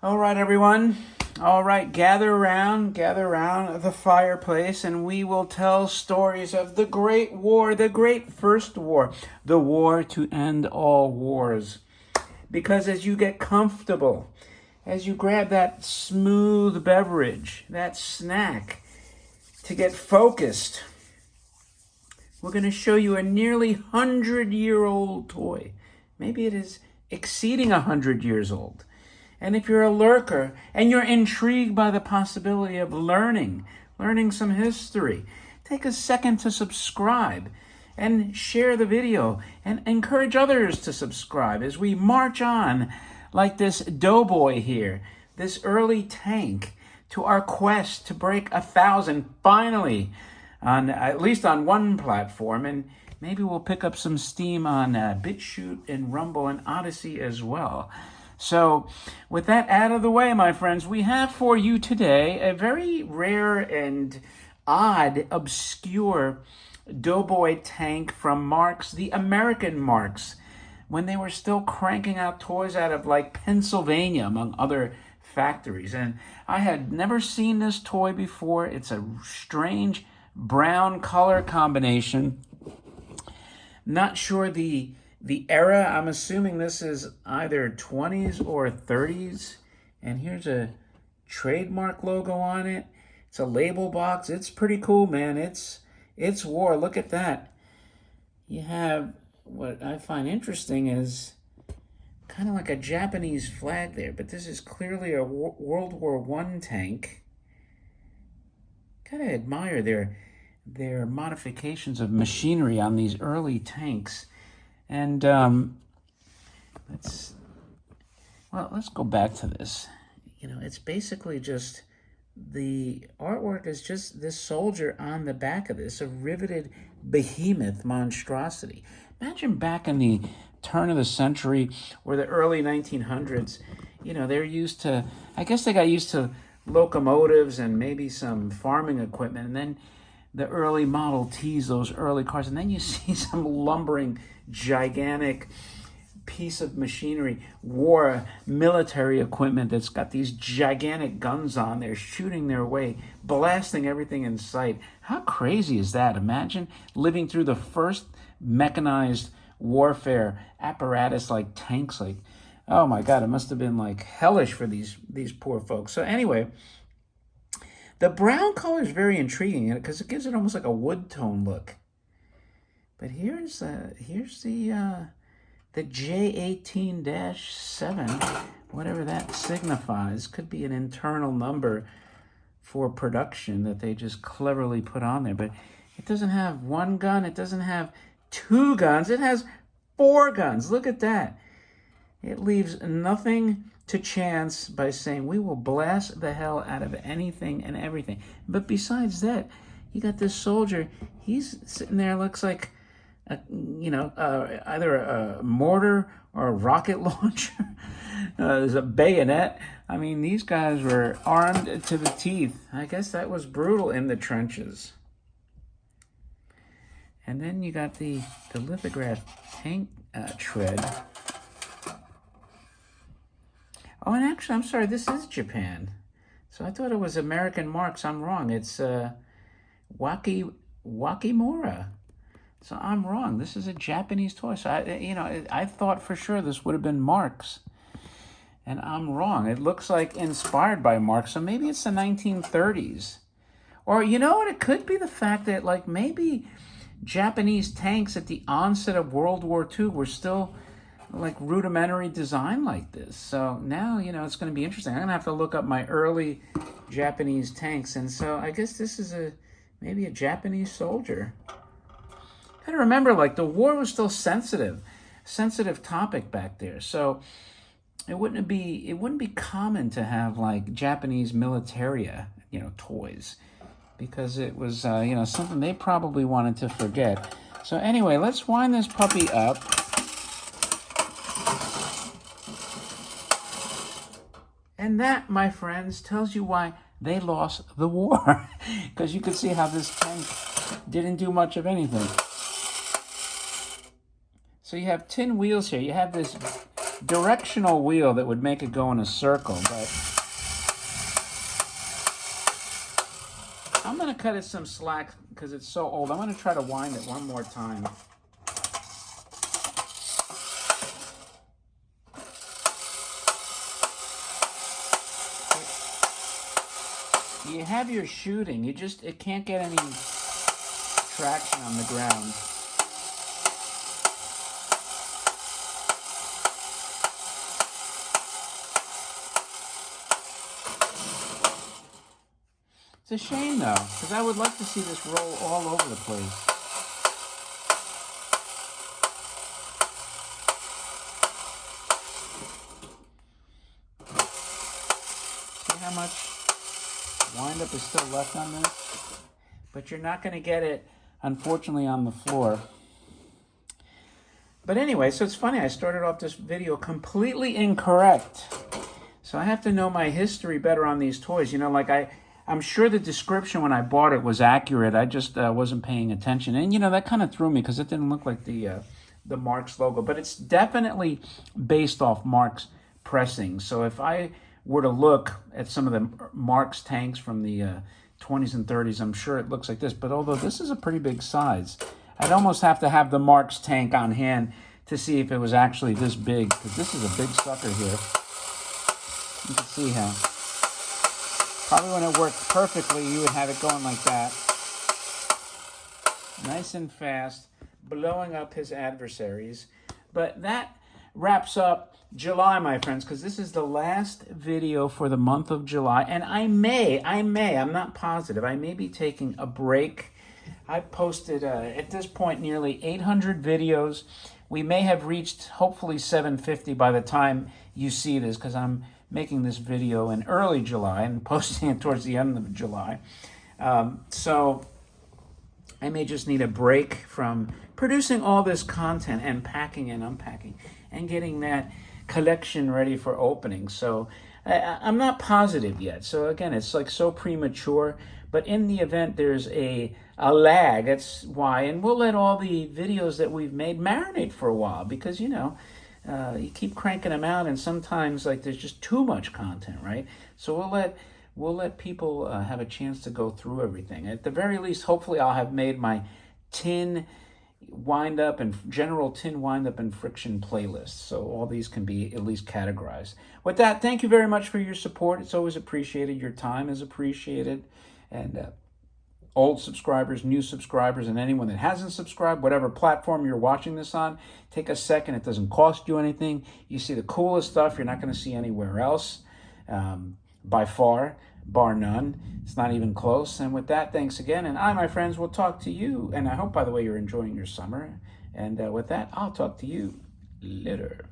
All right, everyone. All right, gather around the fireplace, and we will tell stories of the Great War, the Great First War, the war to end all wars. Because as you get comfortable, as you grab that smooth beverage, that snack, to get focused, we're going to show you a nearly 100-year-old toy. Maybe it is exceeding 100 years old. And if you're a lurker and you're intrigued by the possibility of learning some history, take a second to subscribe and share the video and encourage others to subscribe as we march on like this doughboy here, this early tank, to our quest to break 1,000 finally, on at least on one platform, and maybe we'll pick up some steam on BitChute and Rumble and Odyssey as well. So with that out of the way, my friends, we have for you today a very rare and odd, obscure doughboy tank from Marx, the American Marx, when they were still cranking out toys out of like Pennsylvania, among other factories. And I had never seen this toy before. It's a strange brown color combination. Not sure the era. I'm assuming this is either 20s or 30s. And here's a trademark logo on it. It's a label box. It's pretty cool, man. It's war. Look at that. You have, what I find interesting is kind of like a Japanese flag there, but this is clearly a World War I tank. Kind of admire their modifications of machinery on these early tanks. And let's go back to this. You know, it's basically just, the artwork is just this soldier on the back of this, a riveted behemoth monstrosity. Imagine back in the turn of the century or the early 1900s, you know, they're used to, I guess they got used to locomotives and maybe some farming equipment, and then the early Model Ts, those early cars, and then you see some lumbering, gigantic piece of machinery, war, military equipment that's got these gigantic guns on there, shooting their way, blasting everything in sight. How crazy is that? Imagine living through the first mechanized warfare apparatus like tanks. Like, oh my God, it must have been like hellish for these poor folks. So anyway, the brown color is very intriguing because it gives it almost like a wood tone look. But here's the J18-7, whatever that signifies. Could be an internal number for production that they just cleverly put on there. But it doesn't have one gun. It doesn't have two guns. It has 4 guns. Look at that. It leaves nothing to chance by saying we will blast the hell out of anything and everything. But besides that, you got this soldier. He's sitting there, looks like either a mortar or a rocket launcher. There's a bayonet. I mean, these guys were armed to the teeth. I guess that was brutal in the trenches. And then you got the lithograph tank tread. Oh, and actually, I'm sorry, this is Japan. So I thought it was American Marx. I'm wrong. It's Wakimura. So I'm wrong. This is a Japanese toy. So I thought for sure this would have been Marx, and I'm wrong. It looks like inspired by Marx. So maybe it's the 1930s, or you know what? It could be the fact that like maybe Japanese tanks at the onset of World War II were still like rudimentary design like this. So now it's going to be interesting. I'm going to have to look up my early Japanese tanks, and so I guess this is maybe a Japanese soldier. Got to remember, like, the war was still sensitive topic back there. So it wouldn't be common to have like Japanese militaria, toys, because it was something they probably wanted to forget. So anyway, let's wind this puppy up. And that, my friends, tells you why they lost the war, because you could see how this tank didn't do much of anything. So you have tin wheels here. You have this directional wheel that would make it go in a circle, but I'm going to cut it some slack because it's so old. I'm going to try to wind it one more time. You have your shooting, it can't get any traction on the ground. It's a shame though, because I would like to see this roll all over the place. See how much wind-up is still left on this? But you're not going to get it, unfortunately, on the floor. But anyway, so it's funny, I started off this video completely incorrect. So I have to know my history better on these toys. You know, like I'm sure the description when I bought it was accurate. I just wasn't paying attention. And, you know, that kind of threw me because it didn't look like the Marx logo. But it's definitely based off Marx pressing. So if I were to look at some of the Marx tanks from the 20s and 30s, I'm sure it looks like this. But although this is a pretty big size, I'd almost have to have the Marx tank on hand to see if it was actually this big, because this is a big sucker here. You can see how probably when it worked perfectly, you would have it going like that. Nice and fast, blowing up his adversaries. But that wraps up July, my friends, because this is the last video for the month of July. And I'm not positive, I may be taking a break. I posted, at this point, nearly 800 videos. We may have reached, hopefully, 750 by the time you see this, because I'm making this video in early July and posting it towards the end of July. So I may just need a break from producing all this content and packing and unpacking and getting that collection ready for opening. So I'm not positive yet. So again, it's like so premature. But in the event there's a lag, that's why. And we'll let all the videos that we've made marinate for a while, because, you know, you keep cranking them out, and sometimes like there's just too much content, right? So we'll let people have a chance to go through everything. At the very least, hopefully I'll have made my tin wind-up and general tin wind-up and friction playlist, so all these can be at least categorized. With that, thank you very much for your support. It's always appreciated. Your time is appreciated. And old subscribers, new subscribers, and anyone that hasn't subscribed, whatever platform you're watching this on, take a second. It doesn't cost you anything. You see the coolest stuff you're not going to see anywhere else, by far, bar none. It's not even close. And with that, thanks again. And I, my friends, will talk to you. And I hope, by the way, you're enjoying your summer. And with that, I'll talk to you later.